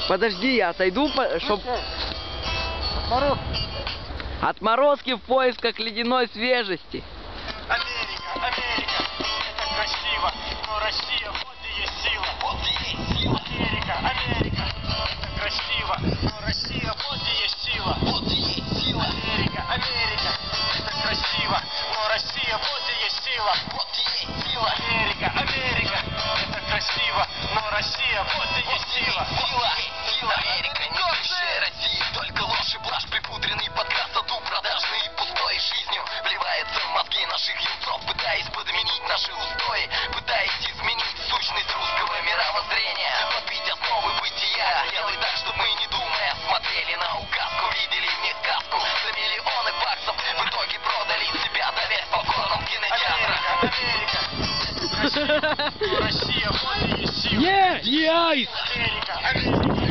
Подожди, я отойду, чтоб... Отморозки в поисках ледяной свежести. Америка, Америка, это красиво, но Россия, вот и есть сила. Вот и есть сила. Америка, Америка, это красиво, но Россия, вот и есть сила. Вот и есть сила. Америка, Америка, это красиво, но Россия, вот и есть сила. Вот и есть сила. Америка, Америка, это красиво, но Россия, вот и есть сила. Сила, сила. Америка, не бывшая Россия, только ложь и блажь, припудренный под красоту, продажный и пустой жизнью вливается в мозги наших юнцов, пытаясь подменить наши устои, пытаясь изменить сущность русского мировоззрения, подбить основы бытия, делай так, чтобы мы, не думая, смотрели на указку, видели в них сказку за миллионы баксов, в итоге продали себя, давясь попкорном в кинотеатрах. Америка, Россия, вот и есть сила. Yes, yes! Америка, Америка.